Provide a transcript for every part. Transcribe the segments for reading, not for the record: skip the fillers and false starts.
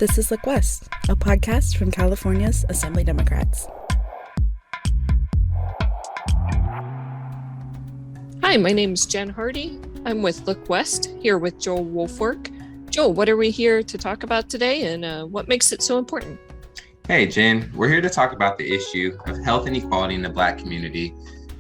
This is Look West, a podcast from California's Assembly Democrats. Hi, my name is Jen Hardy. I'm with Look West, here with Joel Wolfwork. Joel, what are we here to talk about today, and what makes it so important? Hey, Jen. We're here to talk about the issue of health inequality in the Black community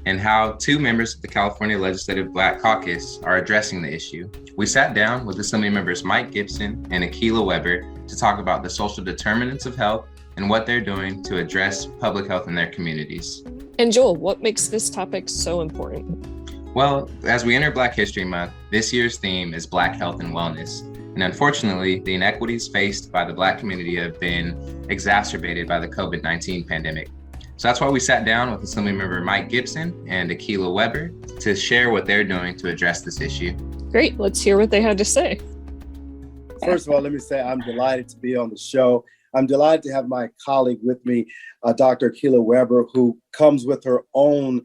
and how two members of the California Legislative Black Caucus are addressing the issue. We sat down with Assemblymembers Mike Gipson and Akilah Weber to talk about the social determinants of health and what they're doing to address public health in their communities. And Joel, what makes this topic so important? Well, as we enter Black History Month, this year's theme is Black health and wellness. And unfortunately, the inequities faced by the Black community have been exacerbated by the COVID-19 pandemic. So that's why we sat down with Assemblymember Mike Gipson and Akilah Weber to share what they're doing to address this issue. Great, let's hear what they had to say. First of all, let me say I'm delighted to be on the show. I'm delighted to have my colleague with me, Dr. Akilah Weber, who comes with her own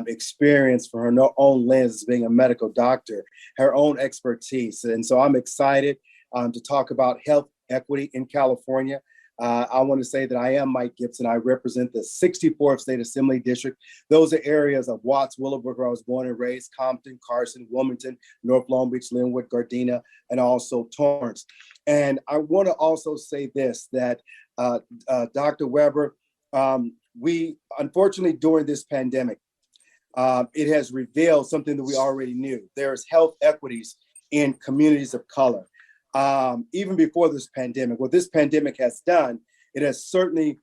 experience from her own lens as being a medical doctor, her own expertise. And so I'm excited to talk about health equity in California. I want to say that I am Mike Gipson. I represent the 64th State Assembly District. Those are areas of Watts, Willowbrook, where I was born and raised, Compton, Carson, Wilmington, North Long Beach, Linwood, Gardena, and also Torrance. And I want to also say this, that Dr. Weber, we unfortunately during this pandemic, it has revealed something that we already knew. There's health equities in communities of color. Even before this pandemic, what this pandemic has done, it has certainly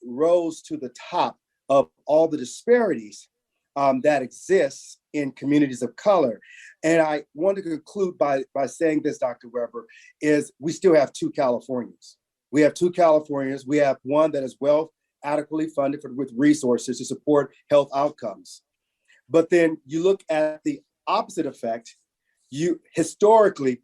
rose to the top of all the disparities that exists in communities of color. And I want to conclude by saying this, Dr. Weber, is we still have two Californians. We have two Californians. We have one that is well adequately funded with resources to support health outcomes. But then you look at the opposite effect. You historically,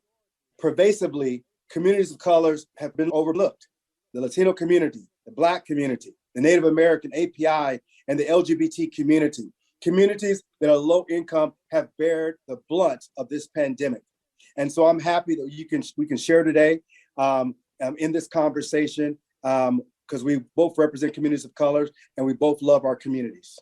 pervasively, communities of colors have been overlooked. The Latino community, the Black community, the Native American, API, and the LGBT community. Communities that are low income have bared the blunt of this pandemic. And so I'm happy that we can share today in this conversation because we both represent communities of colors and we both love our communities.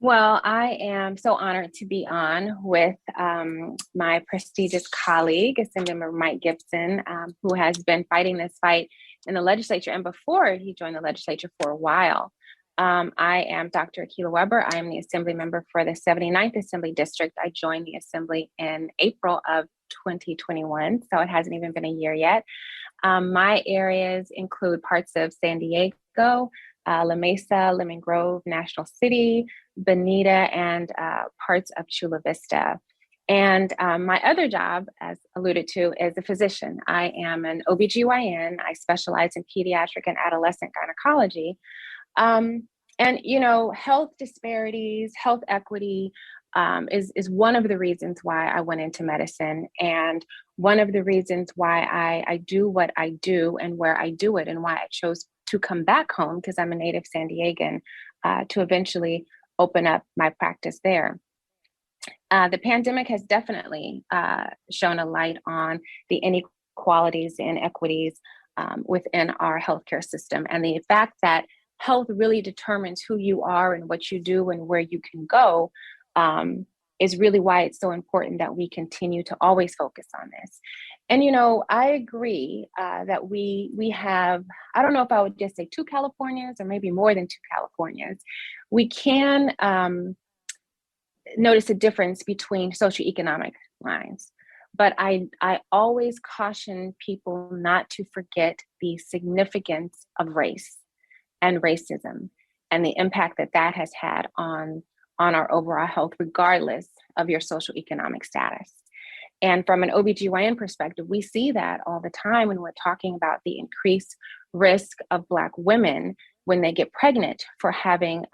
Well, I am so honored to be on with my prestigious colleague, Assemblymember Mike Gipson, who has been fighting this fight in the legislature and before he joined the legislature for a while. I am Dr. Akilah Weber. I am the Assembly member for the 79th Assembly District. I joined the Assembly in April of 2021, so it hasn't even been a year yet. My areas include parts of San Diego, La Mesa, Lemon Grove, National City, Bonita, and parts of Chula Vista. And my other job, as alluded to, is a physician. I am an OBGYN. I specialize in pediatric and adolescent gynecology. And, you know, health disparities, health equity is one of the reasons why I went into medicine and one of the reasons why I do what I do and where I do it and why I chose to come back home, because I'm a native San Diegan, to eventually open up my practice there. The pandemic has definitely shown a light on the inequalities and inequities within our healthcare system, and the fact that health really determines who you are and what you do and where you can go is really why it's so important that we continue to always focus on this. And, you know, I agree that we have, I don't know if I would just say two Californias or maybe more than two Californias. We can notice a difference between socioeconomic lines. But I always caution people not to forget the significance of race and racism and the impact that that has had on our overall health, regardless of your socioeconomic status. And from an OBGYN perspective, we see that all the time when we're talking about the increased risk of Black women when they get pregnant for having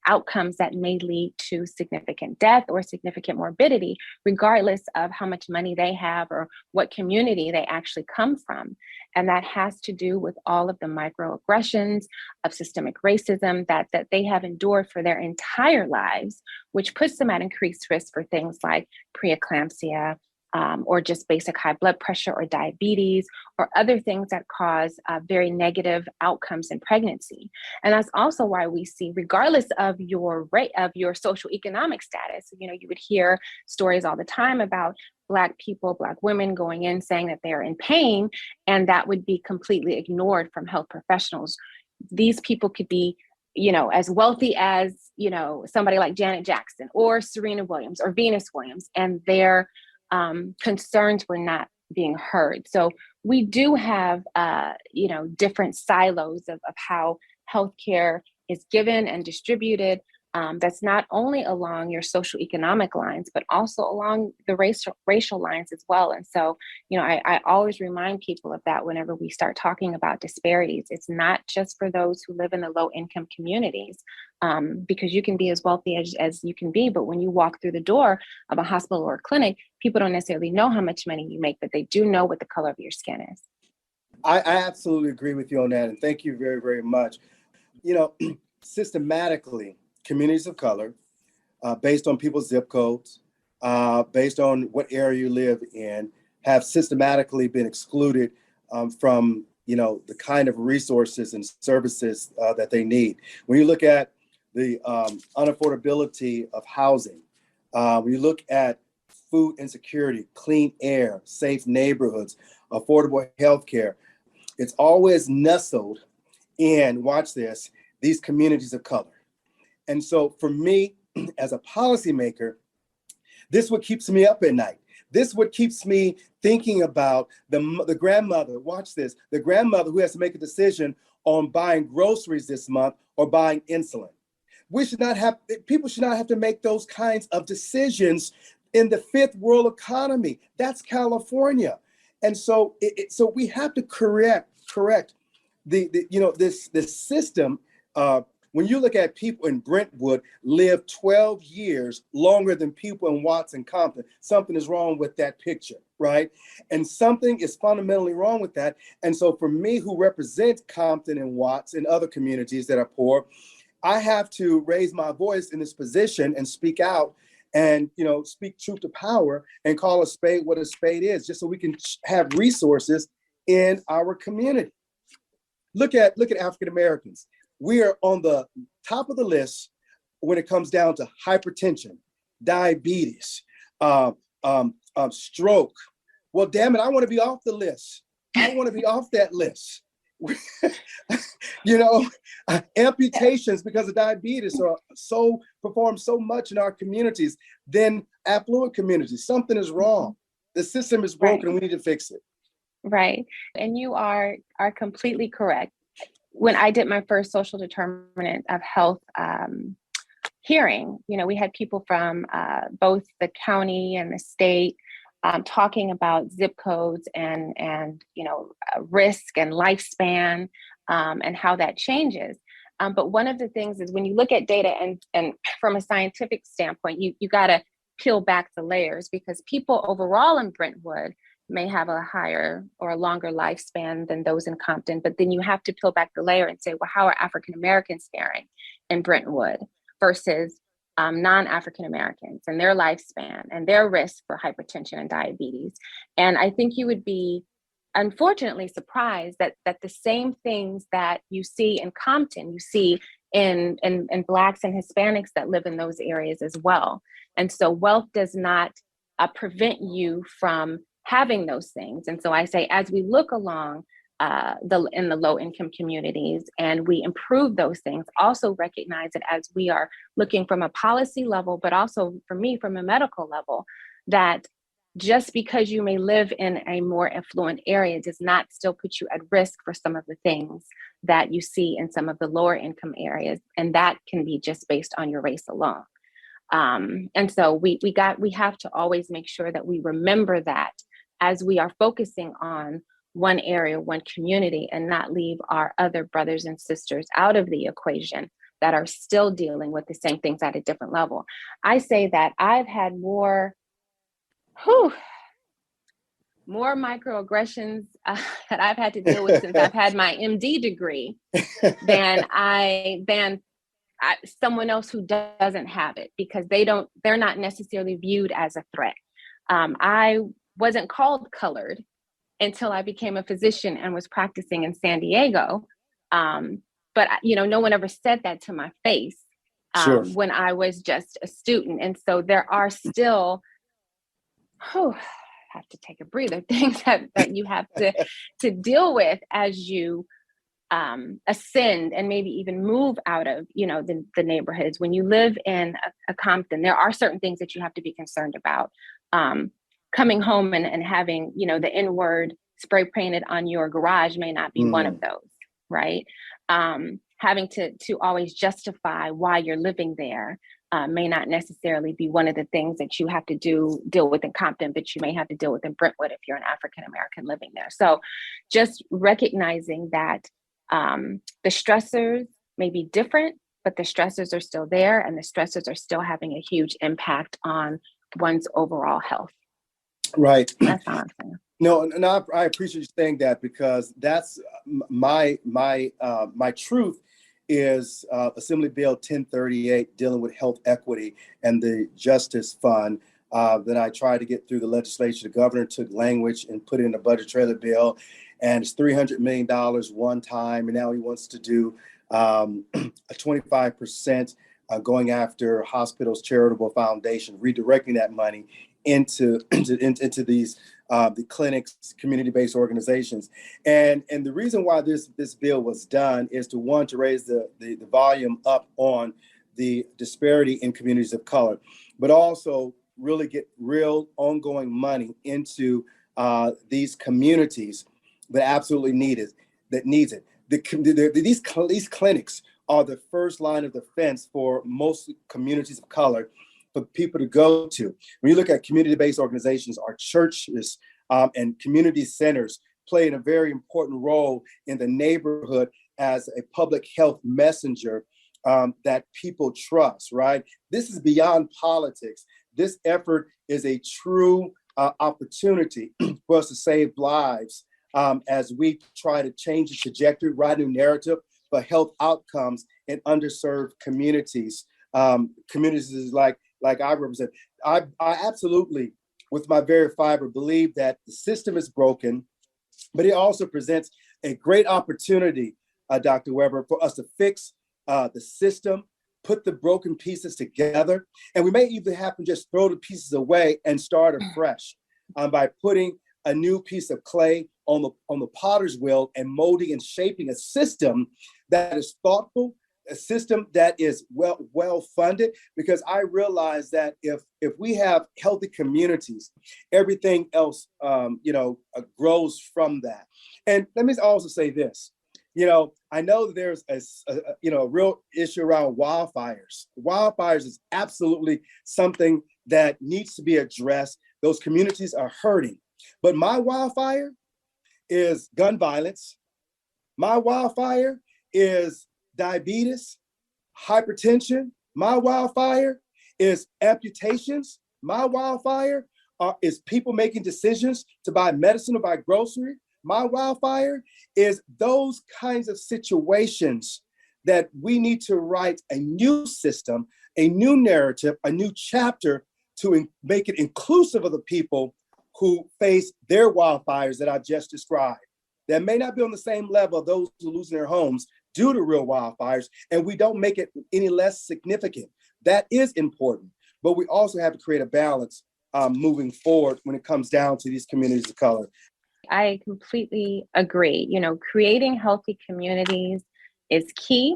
outcomes that may lead to significant death or significant morbidity, regardless of how much money they have or what community they actually come from. And that has to do with all of the microaggressions of systemic racism that they have endured for their entire lives, which puts them at increased risk for things like preeclampsia, or just basic high blood pressure or diabetes or other things that cause very negative outcomes in pregnancy. And that's also why we see, regardless of your rate of your social economic status, you would hear stories all the time about Black people, Black women going in saying that they're in pain, and that would be completely ignored from health professionals. These people could be, as wealthy as, somebody like Janet Jackson or Serena Williams or Venus Williams, and their concerns were not being heard. So we do have, different silos of how healthcare is given and distributed. That's not only along your social economic lines, but also along the racial lines as well. And so, I always remind people of that whenever we start talking about disparities. It's not just for those who live in the low income communities, because you can be as wealthy as you can be. But when you walk through the door of a hospital or a clinic, people don't necessarily know how much money you make, but they do know what the color of your skin is. I absolutely agree with you on that. And thank you very, very much. Systematically, communities of color, based on people's zip codes, based on what area you live in, have systematically been excluded from, the kind of resources and services that they need. When you look at the unaffordability of housing, when you look at food insecurity, clean air, safe neighborhoods, affordable healthcare, it's always nestled in, watch this, these communities of color. And so for me, as a policymaker, this is what keeps me up at night. This is what keeps me thinking about the grandmother, watch this, the grandmother who has to make a decision on buying groceries this month or buying insulin. People should not have to make those kinds of decisions in the fifth world economy. That's California. And so so we have to correct this system. When you look at people in Brentwood live 12 years longer than people in Watts and Compton, something is wrong with that picture, right? And something is fundamentally wrong with that. And so for me, who represents Compton and Watts and other communities that are poor, I have to raise my voice in this position and speak out and, speak truth to power and call a spade what a spade is, just so we can have resources in our community. Look at African Americans. We are on the top of the list when it comes down to hypertension, diabetes, stroke. Well, damn it, I want to be off the list. I want to be off that list. Amputations because of diabetes perform so much in our communities than affluent communities. Something is wrong. The system is broken, right, and we need to fix it. Right. And you are completely correct. When I did my first social determinant of health hearing, we had people from both the county and the state talking about zip codes and risk and lifespan and how that changes. But one of the things is when you look at data and from a scientific standpoint, you got to peel back the layers, because people overall in Brentwood may have a higher or a longer lifespan than those in Compton. But then you have to peel back the layer and say, well, how are African Americans faring in Brentwood versus non-African Americans and their lifespan and their risk for hypertension and diabetes? And I think you would be unfortunately surprised that the same things that you see in Compton, you see in Blacks and Hispanics that live in those areas as well. And so wealth does not prevent you from having those things. And so I say, as we look along in the low income communities and we improve those things, also recognize that as we are looking from a policy level, but also for me, from a medical level, that just because you may live in a more affluent area does not still put you at risk for some of the things that you see in some of the lower income areas. And that can be just based on your race alone. And so we have to always make sure that we remember that as we are focusing on one area, one community, and not leave our other brothers and sisters out of the equation that are still dealing with the same things at a different level. I say that I've had more microaggressions that I've had to deal with since I've had my MD degree than someone else who doesn't have it, because they're not necessarily viewed as a threat. I wasn't called colored until I became a physician and was practicing in San Diego. But no one ever said that to my face Sure. when I was just a student. And so there are still, have to take a breather, things that you have to deal with as you ascend and maybe even move out of, the neighborhoods. When you live in a Compton, there are certain things that you have to be concerned about. Coming home and having, the N-word spray painted on your garage may not be one of those, right? Having to always justify why you're living there may not necessarily be one of the things that you have to deal with in Compton, but you may have to deal with in Brentwood if you're an African-American living there. So just recognizing that the stressors may be different, but the stressors are still there, and the stressors are still having a huge impact on one's overall health. Right. That's all I'm saying. No, I appreciate you saying that, because that's my truth is Assembly Bill 1038 dealing with health equity and the Justice Fund that I tried to get through the legislature. The governor took language and put it in a budget trailer bill, and it's $300 million one time, and now he wants to do a 25% going after hospitals, charitable foundation, redirecting that money into these the clinics, community-based organizations. And the reason why this bill was done is to raise the volume up on the disparity in communities of color, but also really get real ongoing money into these communities that absolutely needs it. These clinics are the first line of defense for most communities of color, for people to go to. When you look at community-based organizations, our churches and community centers play a very important role in the neighborhood as a public health messenger that people trust, right? This is beyond politics. This effort is a true opportunity for us to save lives as we try to change the trajectory, write a new narrative for health outcomes in underserved communities. Communities like I represent. I absolutely, with my very fiber, believe that the system is broken, but it also presents a great opportunity, Dr. Weber, for us to fix the system, put the broken pieces together, and we may even have to just throw the pieces away and start afresh by putting a new piece of clay on the potter's wheel and molding and shaping a system that is thoughtful, a system that is well funded, because I realize that if we have healthy communities, everything else grows from that. And let me also say this. I know there's a real issue around wildfires. Wildfires is absolutely something that needs to be addressed. Those communities are hurting. But my wildfire is gun violence. My wildfire is diabetes, hypertension. My wildfire is amputations. My wildfire is people making decisions to buy medicine or buy grocery. My wildfire is those kinds of situations that we need to write a new system, a new narrative, a new chapter to make it inclusive of the people who face their wildfires that I just described. That may not be on the same level of those who lose their homes due to real wildfires, and we don't make it any less significant. That is important, but we also have to create a balance moving forward when it comes down to these communities of color. I completely agree. Creating healthy communities is key.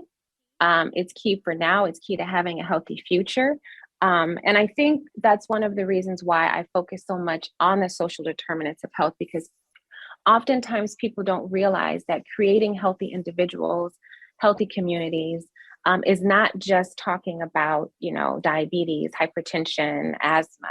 It's key for now. It's key to having a healthy future. And I think that's one of the reasons why I focus so much on the social determinants of health, because oftentimes people don't realize that creating healthy individuals, healthy communities, is not just talking about, diabetes, hypertension, asthma.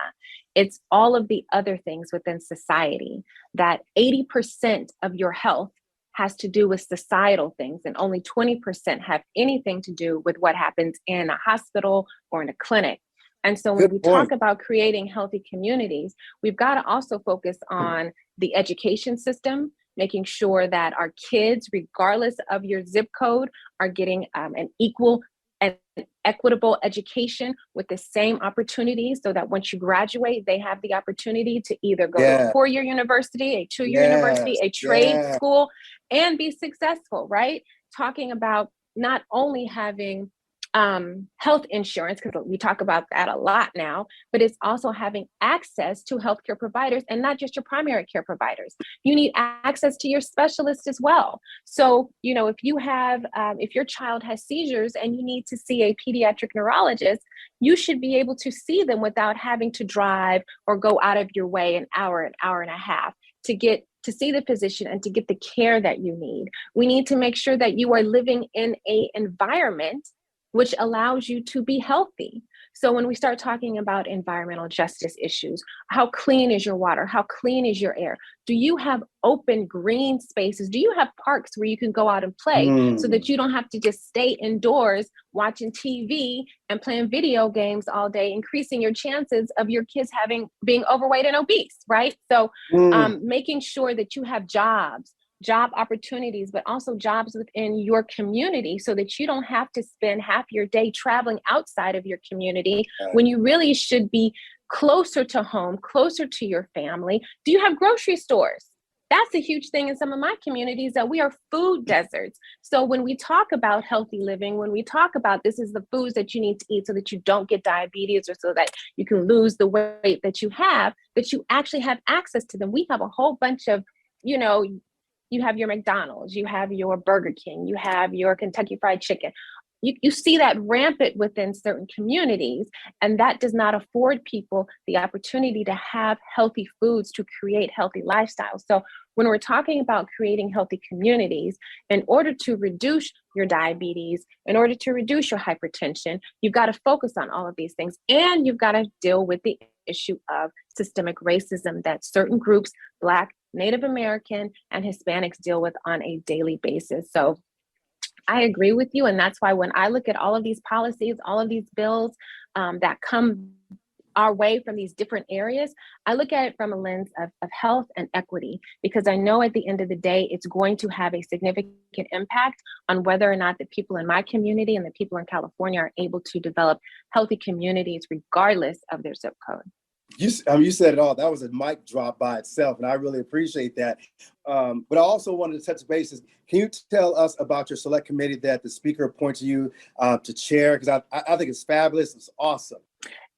It's all of the other things within society. That 80% of your health has to do with societal things, and only 20% have anything to do with what happens in a hospital or in a clinic. And so when we talk about creating healthy communities, we've got to also focus on the education system, making sure that our kids, regardless of your zip code, are getting an equal an equitable education with the same opportunities, so that once you graduate, they have the opportunity to either go to a 4-year university, a 2-year university, a trade school, and be successful, right? Talking about not only having health insurance, because we talk about that a lot now, but it's also having access to healthcare providers, and not just your primary care providers. You need access to your specialists as well. So, if you have, if your child has seizures and you need to see a pediatric neurologist, you should be able to see them without having to drive or go out of your way an hour and a half to get to see the physician and to get the care that you need. We need to make sure that you are living in an environment which allows you to be healthy. So when we start talking about environmental justice issues, how clean is your water? How clean is your air? Do you have open green spaces? Do you have parks where you can go out and play so that you don't have to just stay indoors watching TV and playing video games all day, increasing your chances of your kids being overweight and obese, right? So making sure that you have job opportunities, but also jobs within your community, so that you don't have to spend half your day traveling outside of your community when you really should be closer to home, closer to your family. Do you have grocery stores? That's a huge thing in some of my communities, that we are food deserts. So when we talk about healthy living, when we talk about this is the foods that you need to eat so that you don't get diabetes, or so that you can lose the weight that you actually have access to them. We have a whole bunch of, you have your McDonald's, you have your Burger King, you have your Kentucky Fried Chicken. You see that rampant within certain communities, and that does not afford people the opportunity to have healthy foods to create healthy lifestyles. So when we're talking about creating healthy communities, in order to reduce your diabetes, in order to reduce your hypertension, you've got to focus on all of these things, and you've got to deal with the issue of systemic racism that certain groups, Black, Native American, and Hispanics deal with on a daily basis. So I agree with you. And that's why when I look at all of these policies, all of these bills that come our way from these different areas, I look at it from a lens of health and equity, because I know at the end of the day, it's going to have a significant impact on whether or not the people in my community and the people in California are able to develop healthy communities regardless of their zip code. You said it all. That was a mic drop by itself, and I really appreciate that. But I also wanted to touch bases. Can you tell us about your select committee that the speaker appointed you to chair? Because I think it's fabulous. It's awesome.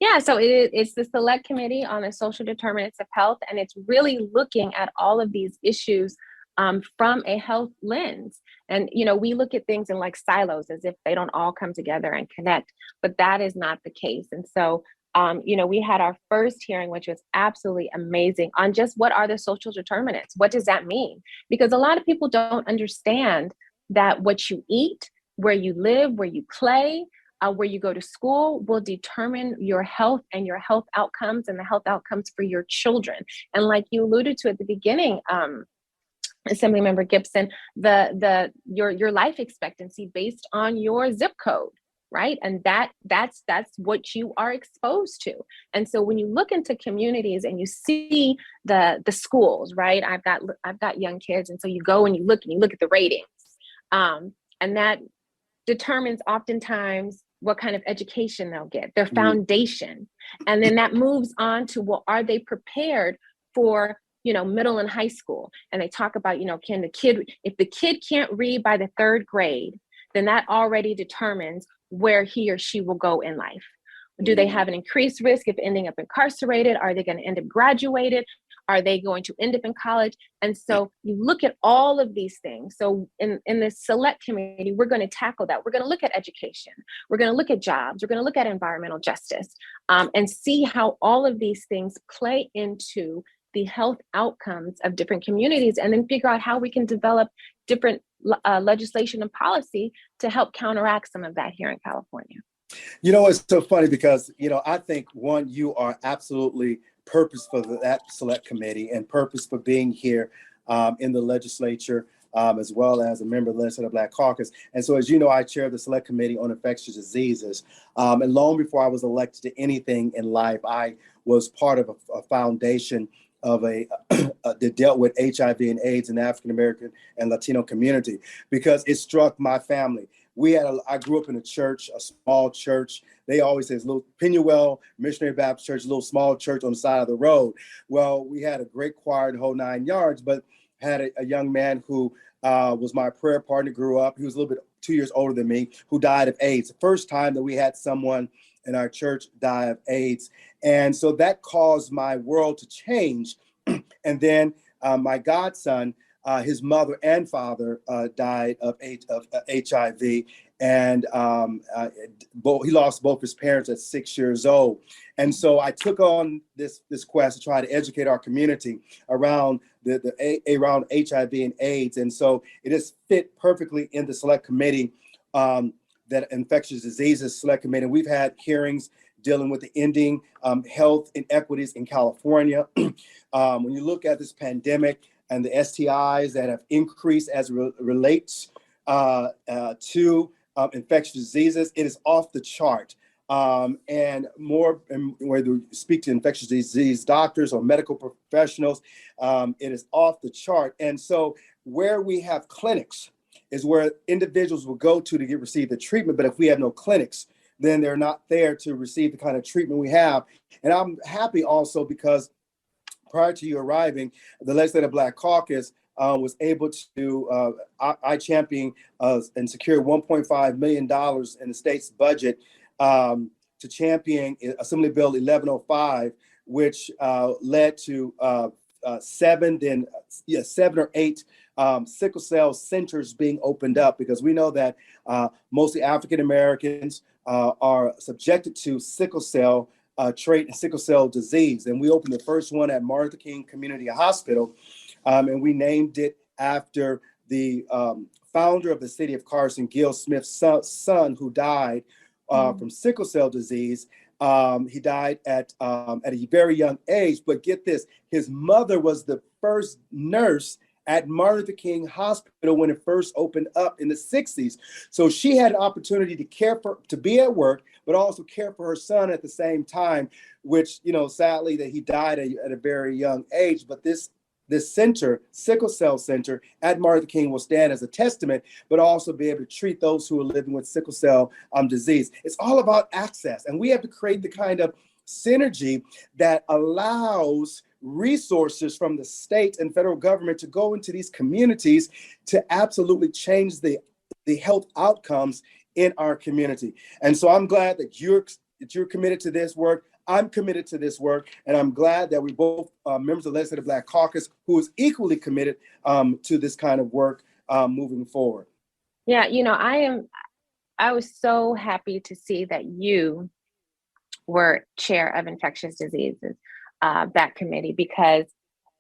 Yeah, so it's the Select Committee on the Social Determinants of Health, and it's really looking at all of these issues from a health lens. And, we look at things in like silos, as if they don't all come together and connect, but that is not the case. And so we had our first hearing, which was absolutely amazing, on just what are the social determinants? What does that mean? Because a lot of people don't understand that what you eat, where you live, where you play, where you go to school will determine your health and your health outcomes and the health outcomes for your children. And like you alluded to at the beginning, Assemblymember Gipson, your life expectancy based on your zip code. Right. And that's what you are exposed to. And so when you look into communities and you see the schools, right, I've got young kids. And so you go and you look at the ratings. And that determines oftentimes what kind of education they'll get, their foundation. And then that moves on to, well, are they prepared for, middle and high school? And they talk about, if the kid can't read by the 3rd grade, then that already determines where he or she will go in life. Do they have an increased risk of ending up incarcerated? Are they going to end up graduated? Are they going to end up in college? And so you look at all of these things. So in this select committee, we're going to tackle that. We're going to look at education. We're going to look at jobs. We're going to look at environmental justice and see how all of these things play into the health outcomes of different communities, and then figure out how we can develop different legislation and policy to help counteract some of that here in California. It's so funny because, I think, one, you are absolutely purposeful for that select committee and purpose for being here in the legislature, as well as a member of the Legislative Black Caucus. And so, as you know, I chair the select committee on infectious diseases. And long before I was elected to anything in life, I was part of a foundation of a that dealt with HIV and AIDS in the African American and Latino community, because it struck my family. I grew up in a church, a small church. They always say it's a little Penuel Missionary Baptist Church, a little small church on the side of the road. Well, we had a great choir the whole 9 yards, but had a young man who was my prayer partner, grew up. He was a little bit 2 years older than me, who died of AIDS. The first time that we had someone in our church die of AIDS. And so that caused my world to change. And then my godson, his mother and father died of HIV, and he lost both his parents at 6 years old. And so I took on this quest to try to educate our community around around HIV and AIDS. And so it has fit perfectly in the select committee, that Infectious Diseases Select Committee. We've had hearings dealing with the ending health inequities in California. When you look at this pandemic and the STIs that have increased as it relates to infectious diseases, it is off the chart. And whether you speak to infectious disease doctors or medical professionals, it is off the chart. And so where we have clinics is where individuals will go to receive the treatment. But if we have no clinics, then they're not there to receive the kind of treatment we have. And I'm happy also because prior to you arriving, the Legislative Black Caucus was able to, I champion and secure $1.5 million in the state's budget to champion Assembly Bill 1105, which led to 7 or 8 sickle cell centers being opened up, because we know that mostly African Americans are subjected to sickle cell trait and sickle cell disease. And we opened the first one at Martin Luther King Community Hospital, and we named it after the founder of the city of Carson, Gil Smith's son, who died from sickle cell disease. He died at a very young age, but get this, his mother was the first nurse at Martin Luther King Hospital when it first opened up in the 60s. So she had an opportunity to be at work, but also care for her son at the same time, which, sadly that he died at a very young age. But this center, sickle cell center at Martin Luther King, will stand as a testament, but also be able to treat those who are living with sickle cell disease. It's all about access. And we have to create the kind of synergy that allows resources from the state and federal government to go into these communities to absolutely change the health outcomes in our community. And so I'm glad that you're committed to this work. I'm committed to this work, and I'm glad that we both members of the Legislative Black Caucus who is equally committed to this kind of work moving forward. Yeah, I was so happy to see that you were chair of infectious diseases, that committee, because,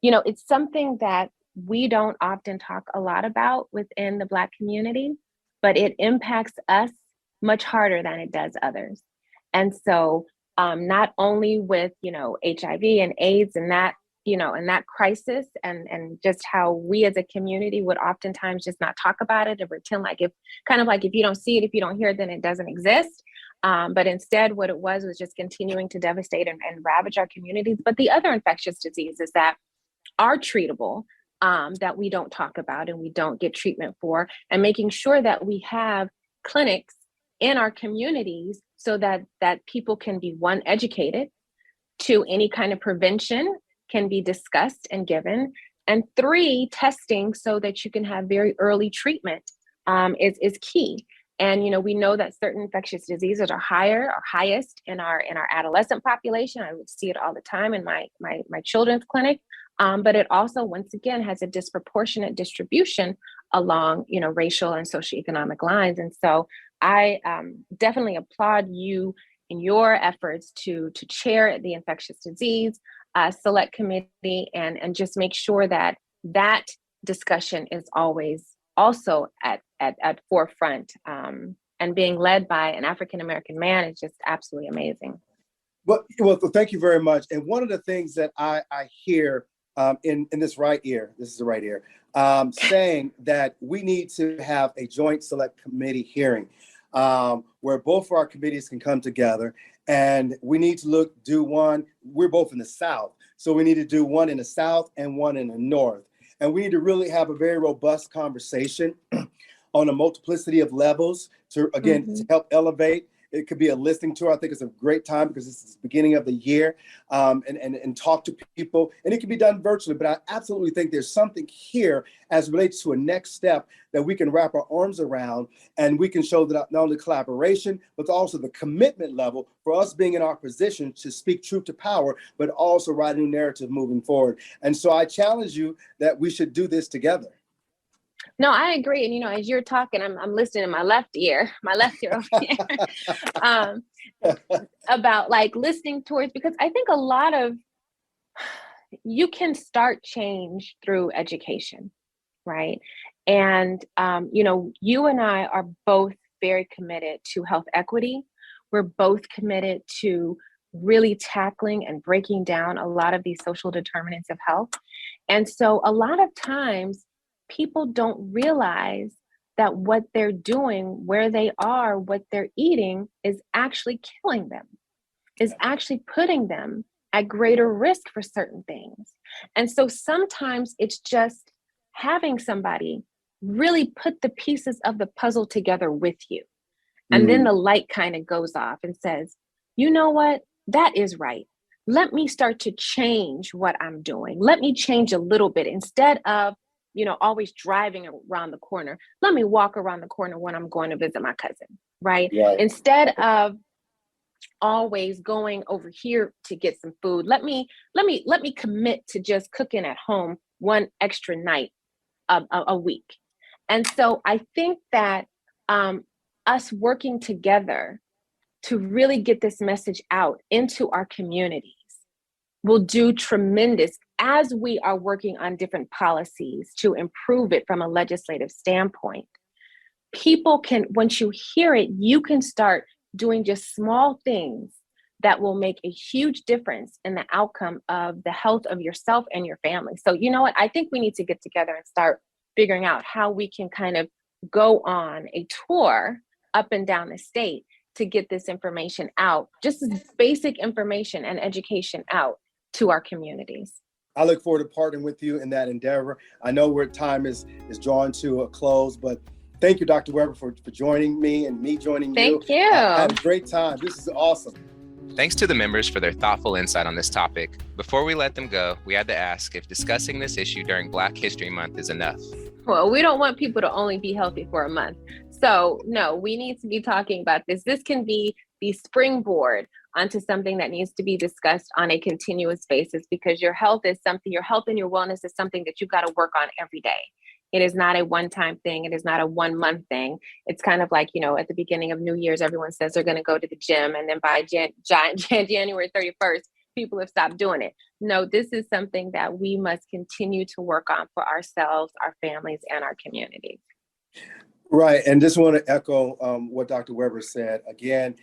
it's something that we don't often talk a lot about within the Black community, but it impacts us much harder than it does others. And so not only with, HIV and AIDS and that, and that crisis and just how we as a community would oftentimes just not talk about it and pretend like if you don't see it, if you don't hear it, then it doesn't exist. But instead, what it was just continuing to devastate and ravage our communities. But the other infectious diseases that are treatable, that we don't talk about and we don't get treatment for, and making sure that we have clinics in our communities so that people can be, one, educated, two, any kind of prevention can be discussed and given, and 3, testing so that you can have very early treatment is key. And we know that certain infectious diseases are highest in our adolescent population. I would see it all the time in my children's clinic. But it also, once again, has a disproportionate distribution along, racial and socioeconomic lines. And so I definitely applaud you in your efforts to chair the infectious disease select committee and just make sure that discussion is always also at forefront, and being led by an African-American man is just absolutely amazing. Well, thank you very much. And one of the things that I hear in this right ear, saying that we need to have a joint select committee hearing where both of our committees can come together, and we need to do one. We're both in the South, So we need to do one in the South and one in the North. And we need to really have a very robust conversation on a multiplicity of levels to, again, to help elevate. It could be a listening tour. I think it's a great time because this is the beginning of the year, and talk to people. And it can be done virtually, but I absolutely think there's something here as it relates to a next step that we can wrap our arms around, and we can show that not only collaboration, but also the commitment level for us being in our position to speak truth to power, but also write a new narrative moving forward. And so I challenge you that we should do this together. No, I agree. And, as you're talking, I'm listening in my left ear over here, about like listening towards, because I think a lot of, you can start change through education, right? And, you and I are both very committed to health equity. We're both committed to really tackling and breaking down a lot of these social determinants of health. And so a lot of times, people don't realize that what they're doing, where they are, what they're eating is actually killing them, is actually putting them at greater risk for certain things. And so sometimes it's just having somebody really put the pieces of the puzzle together with you. And then the light kind of goes off and says, you know what, that is right. Let me start to change what I'm doing. Let me change a little bit instead of always driving around the corner. Let me walk around the corner when I'm going to visit my cousin, right? Instead of always going over here to get some food, let me commit to just cooking at home one extra night a week. And so I think that us working together to really get this message out into our communities will do tremendous as we are working on different policies to improve it from a legislative standpoint. People can, once you hear it, you can start doing just small things that will make a huge difference in the outcome of the health of yourself and your family. So you know what? I think we need to get together and start figuring out how we can kind of go on a tour up and down the state to get this information out, just basic information and education out to our communities. I look forward to partnering with you in that endeavor. I know where time is drawing to a close, but thank you, Dr. Weber, for joining me and me joining you. Thank you. I had a great time. This is awesome. Thanks to the members for their thoughtful insight on this topic. Before we let them go, we had to ask if discussing this issue during Black History Month is enough. Well, we don't want people to only be healthy for a month. So no, we need to be talking about this. This can be the springboard onto something that needs to be discussed on a continuous basis, because your health and your wellness is something that you've got to work on every day. It is not a one-time thing. It is not a 1 month thing. It's kind of like, at the beginning of New Year's, everyone says they're going to go to the gym. And then by January 31st, people have stopped doing it. No, this is something that we must continue to work on for ourselves, our families, and our communities. Right. And just want to echo what Dr. Weber said. Again,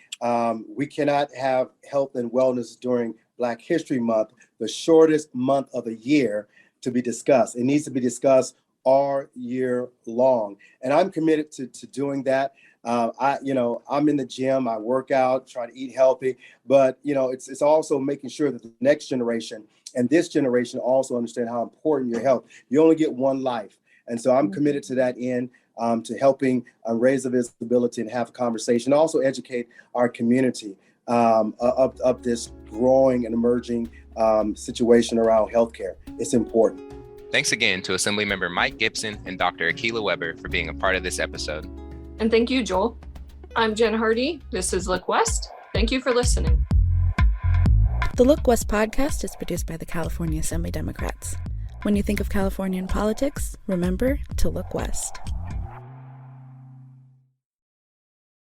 we cannot have health and wellness during Black History Month, the shortest month of the year, to be discussed. It needs to be discussed all year long. And I'm committed to doing that. I'm in the gym, I work out, try to eat healthy, but it's also making sure that the next generation and this generation also understand how important your health. You only get one life. And so I'm committed to that end, to helping raise the visibility and have a conversation, also educate our community of this growing and emerging situation around healthcare. It's important. Thanks again to Assemblymember Mike Gipson and Dr. Akilah Weber for being a part of this episode. And thank you, Joel. I'm Jen Hardy. This is Look West. Thank you for listening. The Look West podcast is produced by the California Assembly Democrats. When you think of Californian politics, remember to look west.